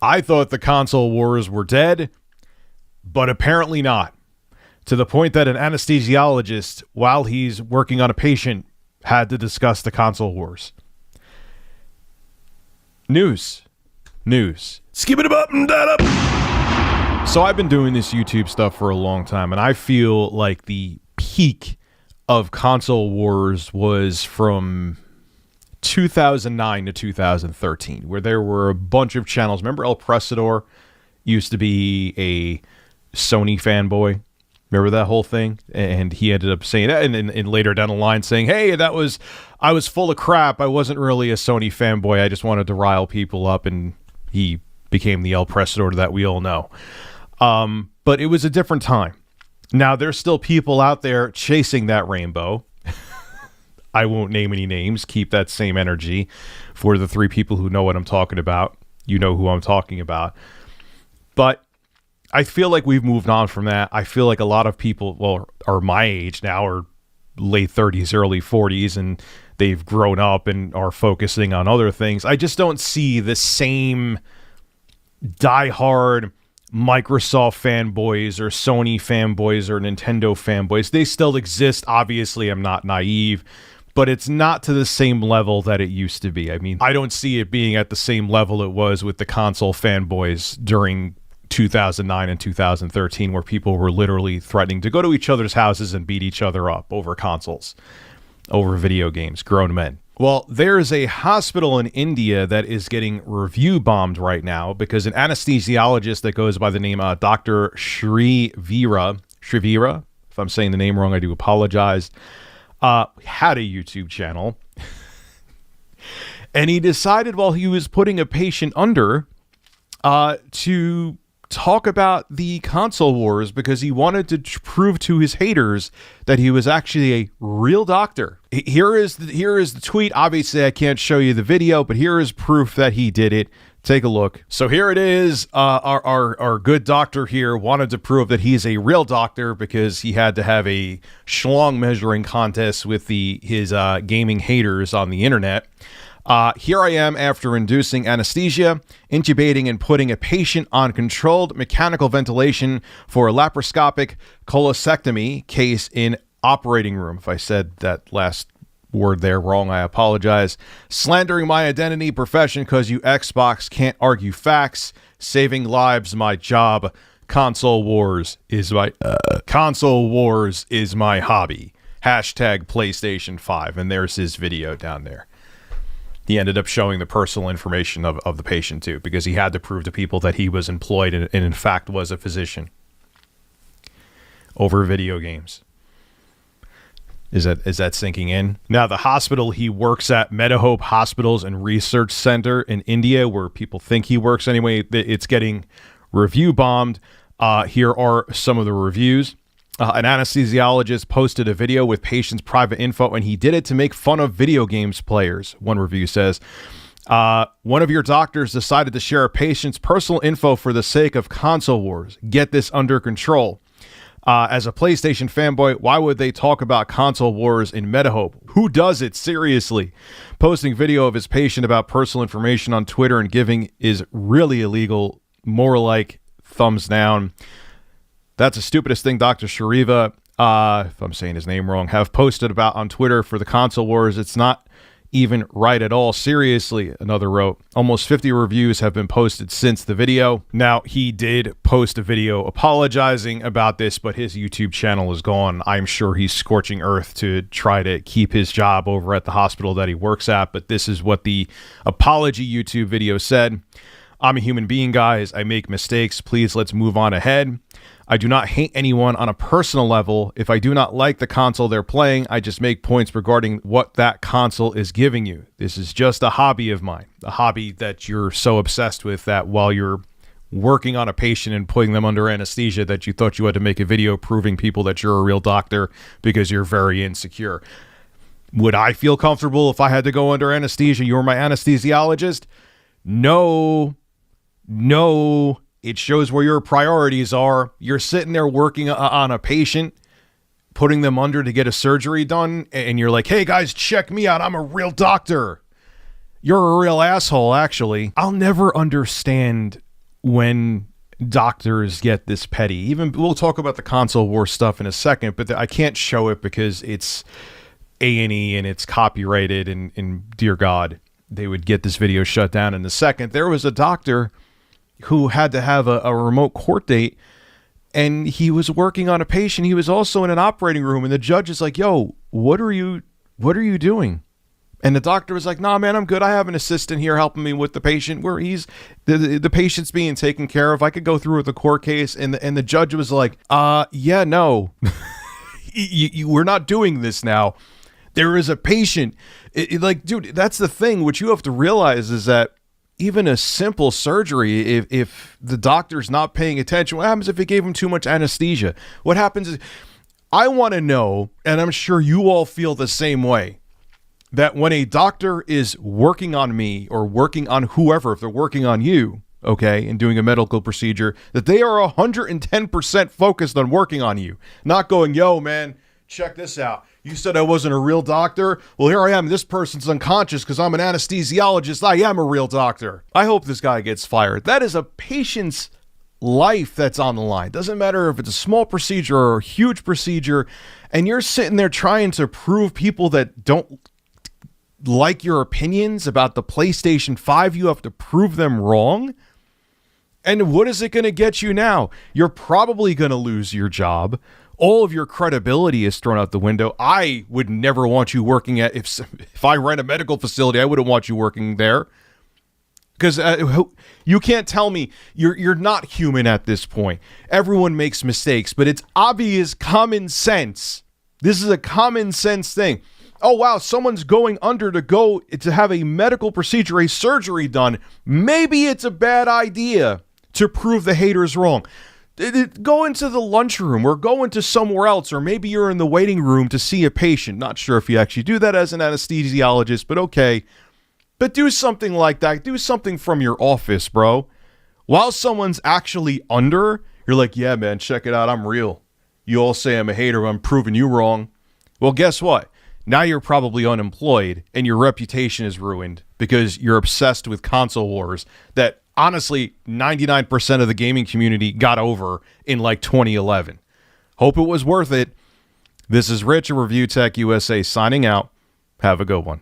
I thought the console wars were dead, but apparently not. To the point that an anesthesiologist, while he's working on a patient, had to discuss the console wars. News. Skip it up and that up. So I've been doing this YouTube stuff for a long time, and I feel like the peak of console wars was from 2009 to 2013, where there were a bunch of channels. Remember El Presador used to be a Sony fanboy? Remember that whole thing? And he ended up saying that, and later down the line saying, hey, I was full of crap. I wasn't really a Sony fanboy. I just wanted to rile people up, and he became the El Presador that we all know. But it was a different time. Now, there's still people out there chasing that rainbow. I won't name any names. Keep that same energy for the three people who know what I'm talking about. You know who I'm talking about. But I feel like we've moved on from that. I feel like a lot of people, well, are my age now, or late 30s, early 40s, and they've grown up and are focusing on other things. I just don't see the same diehard Microsoft fanboys or Sony fanboys or Nintendo fanboys. They still exist. Obviously, I'm not naive, but it's not to the same level that it used to be. I mean, I don't see it being at the same level it was with the console fanboys during 2009 and 2013, where people were literally threatening to go to each other's houses and beat each other up over consoles, over video games, grown men. Well, there's a hospital in India that is getting review bombed right now because an anesthesiologist that goes by the name Dr. Shrivira, if I'm saying the name wrong, I do apologize, had a YouTube channel. And he decided while he was putting a patient under to talk about the console wars because he wanted to prove to his haters that he was actually a real doctor. Here is the tweet. Obviously, I can't show you the video, but here is proof that he did it. Take a look. So here it is. Our good doctor here wanted to prove that he's a real doctor because he had to have a schlong measuring contest with his gaming haters on the internet. Here I am after inducing anesthesia, intubating and putting a patient on controlled mechanical ventilation for a laparoscopic cholecystectomy case in operating room. If I said that last word there wrong, I apologize. Slandering my identity, profession, because you Xbox can't argue facts. Saving lives, my job. Console wars is my hobby. Hashtag PlayStation 5. And there's his video down there. He ended up showing the personal information of the patient, too, because he had to prove to people that he was employed and in fact was a physician over video games. Is that sinking in? Now, the hospital he works at, Medahope Hospitals and Research Center in India, where people think he works anyway, it's getting review bombed. Here are some of the reviews. An anesthesiologist posted a video with patients' private info, and he did it to make fun of video games players. One review says, one of your doctors decided to share a patient's personal info for the sake of console wars. Get this under control. As a PlayStation fanboy, why would they talk about console wars in Medahope? Who does it? Seriously. Posting video of his patient about personal information on Twitter and giving is really illegal. More like thumbs down. That's the stupidest thing Dr. Shariva, if I'm saying his name wrong, have posted about on Twitter for the console wars. It's not even right at all. Seriously, another wrote. Almost 50 reviews have been posted since the video. Now, he did post a video apologizing about this, but his YouTube channel is gone. I'm sure he's scorching earth to try to keep his job over at the hospital that he works at, but this is what the apology YouTube video said. I'm a human being, guys. I make mistakes. Please, let's move on ahead. I do not hate anyone on a personal level. If I do not like the console they're playing, I just make points regarding what that console is giving you. This is just a hobby of mine, a hobby that you're so obsessed with that while you're working on a patient and putting them under anesthesia that you thought you had to make a video proving people that you're a real doctor because you're very insecure. Would I feel comfortable if I had to go under anesthesia? You were my anesthesiologist? No. It shows where your priorities are. You're sitting there working on a patient, putting them under to get a surgery done, and you're like, hey guys, check me out. I'm a real doctor. You're a real asshole, actually. I'll never understand when doctors get this petty. Even we'll talk about the console war stuff in a second, but I can't show it because it's A&E and it's copyrighted, and dear God, they would get this video shut down in a second. There was a doctor who had to have a remote court date, and he was working on a patient. He was also in an operating room, and the judge is like, yo, what are you doing? And the doctor was like, nah, man, I'm good. I have an assistant here helping me with the patient where the patient's being taken care of. I could go through with the court case. And the judge was like, yeah, no, we're not doing this now. There is a patient. Like, dude, that's the thing. What you have to realize is that even a simple surgery, if the doctor's not paying attention, what happens if he gave him too much anesthesia? What happens is, I want to know, and I'm sure you all feel the same way, that when a doctor is working on me or working on whoever, if they're working on you, okay, and doing a medical procedure, that they are 110% focused on working on you, not going, yo, man, check this out. You said I wasn't a real doctor? Well, here I am. This person's unconscious because I'm an anesthesiologist. I am a real doctor. I hope this guy gets fired. That is a patient's life that's on the line. Doesn't matter if it's a small procedure or a huge procedure, and you're sitting there trying to prove people that don't like your opinions about the PlayStation 5, you have to prove them wrong. And what is it going to get you now? You're probably going to lose your job. All of your credibility is thrown out the window. I would never want you working at, if I ran a medical facility, I wouldn't want you working there. Because you can't tell me you're not human at this point. Everyone makes mistakes, but it's obvious common sense. This is a common sense thing. Oh, wow, someone's going under to have a medical procedure, a surgery done. Maybe it's a bad idea to prove the haters wrong. Go into the lunchroom or go into somewhere else, or maybe you're in the waiting room to see a patient. Not sure if you actually do that as an anesthesiologist, but okay. But do something like that. Do something from your office, bro. While someone's actually under, you're like, yeah, man, check it out. I'm real. You all say I'm a hater. I'm proving you wrong. Well, guess what? Now you're probably unemployed and your reputation is ruined because you're obsessed with console wars that honestly 99% of the gaming community got over in like 2011. Hope it was worth it. This is Rich of Review Tech USA signing out. Have a good one.